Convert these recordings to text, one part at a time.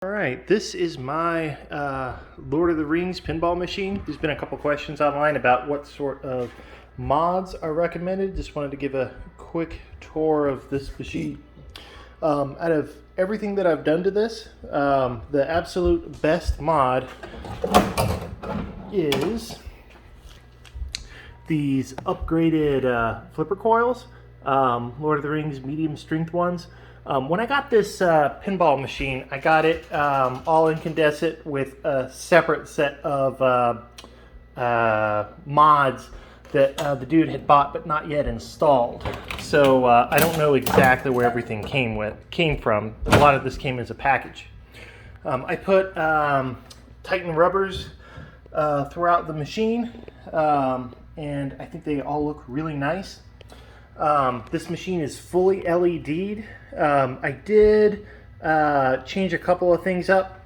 All right, this is my Lord of the Rings pinball machine. There's been a couple questions online about what sort of mods are recommended. Just wanted to give a quick tour of this machine. Out of everything that I've done to this, the absolute best mod is these upgraded flipper coils, Lord of the Rings medium strength ones. When I got this pinball machine, I got it all incandescent with a separate set of mods that the dude had bought but not yet installed. So I don't know exactly where everything came from. A lot of this came as a package. I put Titan rubbers throughout the machine, and I think they all look really nice. This machine is fully LED'd. I did change a couple of things up.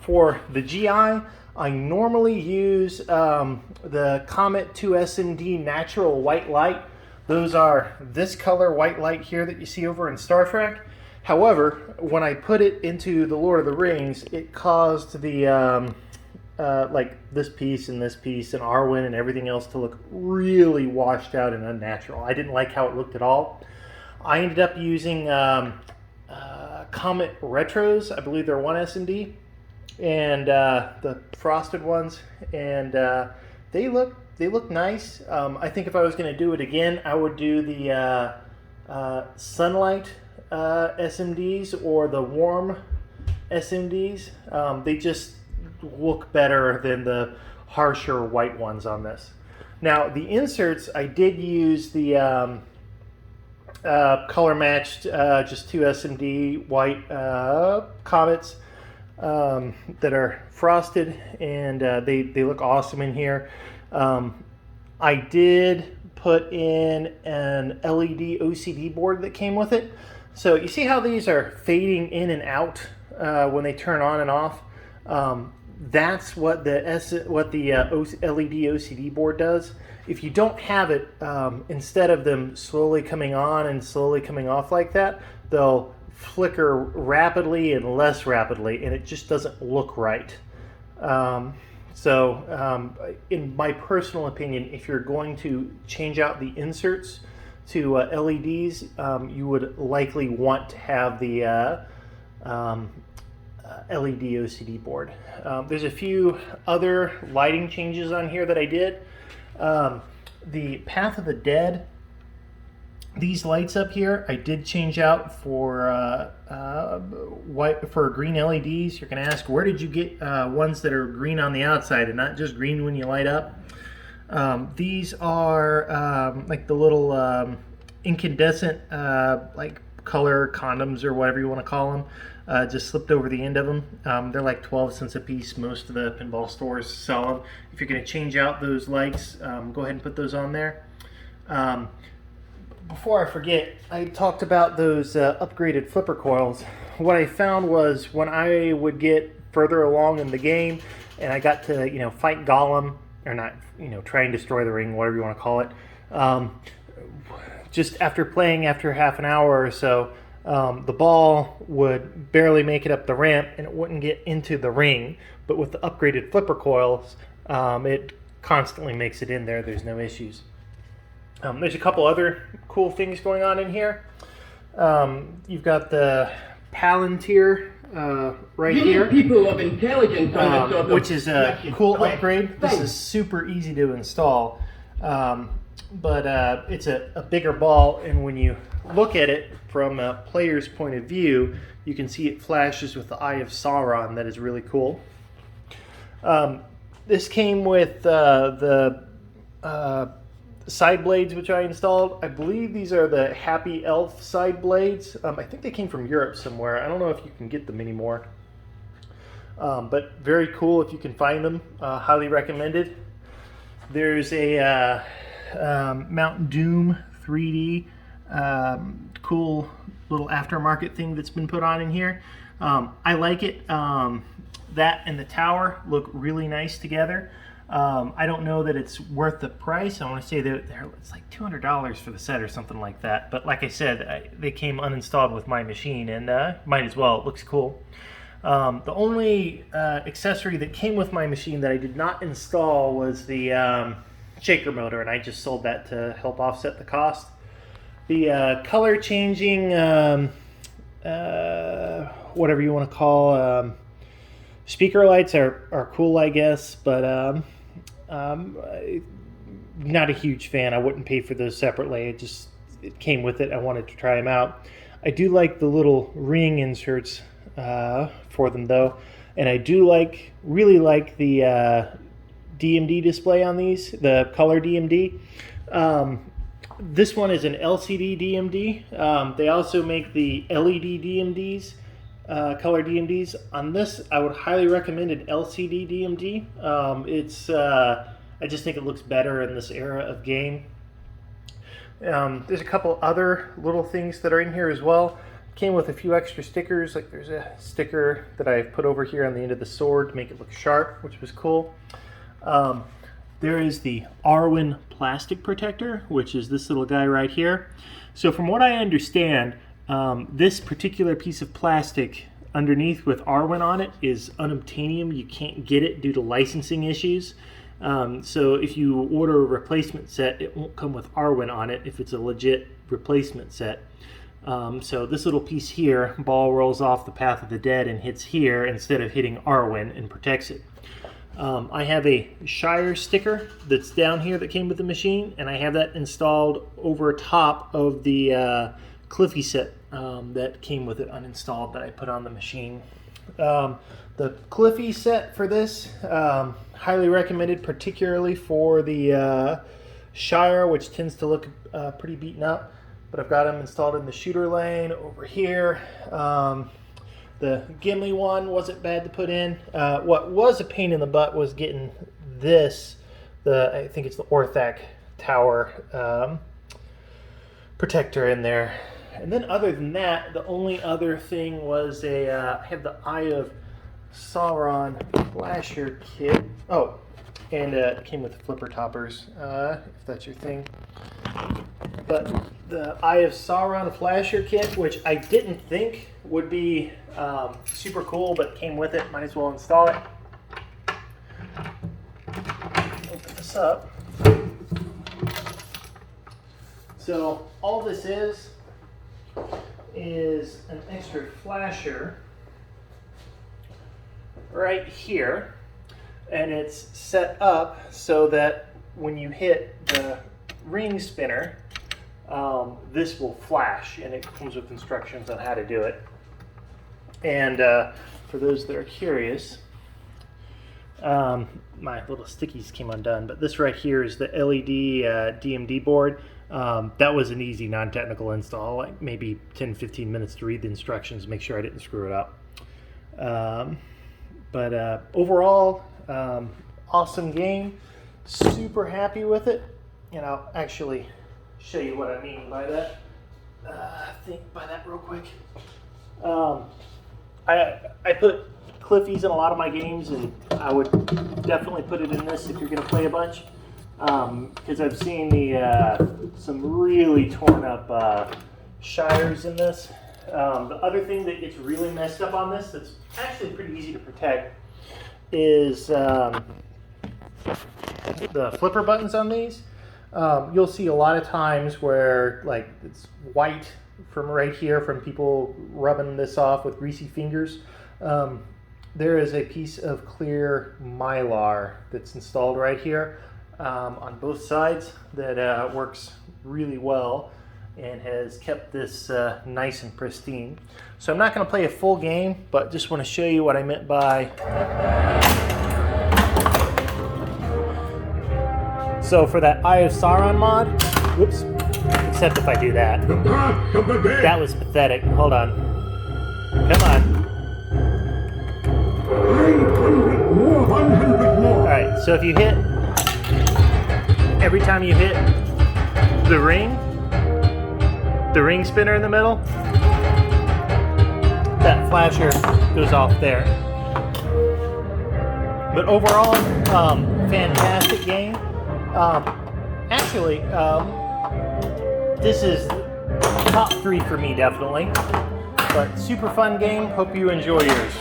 For the GI, I normally use the Comet 2 SMD natural white light. Those are this color white light here that you see over in Star Trek. However, when I put it into the Lord of the Rings, it caused the like this piece and Arwen and everything else to look really washed out and unnatural. I didn't like how it looked at all. I ended up using Comet Retros. I believe they're 1 SMD, and the frosted ones, and they look nice. I think if I was going to do it again, I would do the Sunlight SMDs or the Warm SMDs. They just look better than the harsher white ones on this. Now the inserts, I did use the color matched just 2 SMD white Comets that are frosted, and they look awesome in here. I did put in an LED OCD board that came with it. So you see how these are fading in and out when they turn on and off? That's what the LED OCD board does. If you don't have it, instead of them slowly coming on and slowly coming off like that, they'll flicker rapidly and less rapidly, and it just doesn't look right. In my personal opinion, if you're going to change out the inserts to LEDs, you would likely want to have the LED OCD board. There's a few other lighting changes on here that I did. The Path of the Dead, these lights up here, I did change out for white for green LEDs. You're going to ask, where did you get ones that are green on the outside and not just green when you light up? These are like the little incandescent like color condoms or whatever you want to call them. Just slipped over the end of them. They're like 12 cents a piece. Most of the pinball stores sell them. If you're going to change out those lights, go ahead and put those on there. Before I forget, I talked about those upgraded flipper coils. What I found was when I would get further along in the game and I got to fight Gollum, or not, try and destroy the ring, whatever you want to call it, just after playing after half an hour or so, the ball would barely make it up the ramp and it wouldn't get into the ring. But with the upgraded flipper coils, it constantly makes it in there. There's no issues. There's a couple other cool things going on in here. You've got the Palantir right here, people of intelligence which is a cool upgrade. This is super easy to install. But it's a bigger ball, and when you look at it from a player's point of view, you can see it flashes with the Eye of Sauron. That is really cool. This came with the side blades, which I installed. I believe these are the Happy Elf side blades. I think they came from Europe somewhere. I don't know if you can get them anymore. But very cool if you can find them. Highly recommended. There's a Mount Doom 3D cool little aftermarket thing that's been put on in here. I like it. That and the tower look really nice together. I don't know that it's worth the price. I want to say it's like $200 for the set or something like that. But like I said, they came uninstalled with my machine, and might as well. It looks cool. The only accessory that came with my machine that I did not install was the shaker motor, and I just sold that to help offset the cost. The color changing, whatever you want to call, speaker lights are cool, I guess, but not a huge fan. I wouldn't pay for those separately. It came with it. I wanted to try them out. I do like the little ring inserts for them though, and I do really like the DMD display on these, the color DMD. This one is an LCD DMD. They also make the LED DMDs, color DMDs. On this, I would highly recommend an LCD DMD. I just think it looks better in this era of game. There's a couple other little things that are in here as well. Came with a few extra stickers, like there's a sticker that I've put over here on the end of the sword to make it look sharp, which was cool. There is the Arwen plastic protector, which is this little guy right here. So from what I understand, this particular piece of plastic underneath with Arwen on it is unobtainium. You can't get it due to licensing issues. So if you order a replacement set, it won't come with Arwen on it if it's a legit replacement set. So this little piece here, ball rolls off the path of the dead and hits here instead of hitting Arwen and protects it. I have a Shire sticker that's down here that came with the machine, and I have that installed over top of the Cliffy set that came with it uninstalled that I put on the machine. The Cliffy set for this, highly recommended, particularly for the Shire, which tends to look pretty beaten up. But I've got them installed in the shooter lane over here. The Gimli one wasn't bad to put in. What was a pain in the butt was getting this, I think it's the Orthac Tower protector in there. And then other than that, the only other thing was I have the Eye of Sauron flasher kit. Oh, and it came with flipper toppers, if that's your thing. But the Eye of Sauron flasher kit, which I didn't think would be super cool, but came with it, might as well install it. Open this up. So all this is an extra flasher right here, and it's set up so that when you hit the ring spinner, this will flash, and it comes with instructions on how to do it. And for those that are curious, my little stickies came undone, but this right here is the LED DMD board. That was an easy non-technical install, like maybe 10-15 minutes to read the instructions, make sure I didn't screw it up. But overall, awesome game, super happy with it, and I'll actually show you what I mean by that. Think by that real quick. I put Cliffies in a lot of my games, and I would definitely put it in this if you're going to play a bunch, because I've seen some really torn up Shires in this. The other thing that gets really messed up on this, that's actually pretty easy to protect, is the flipper buttons on these. You'll see a lot of times where like it's white from right here from people rubbing this off with greasy fingers. There is a piece of clear Mylar that's installed right here on both sides that works really well and has kept this nice and pristine. So I'm not going to play a full game, but just want to show you what I meant by. So for that Eye of Sauron mod, whoops, except if I do that. That was pathetic. Hold on. Come on. Alright, so if you hit, every time you hit the ring spinner in the middle, that flasher goes off there. But overall, fantastic game. Actually, this is top 3 for me, definitely. But super fun game. Hope you enjoy yours.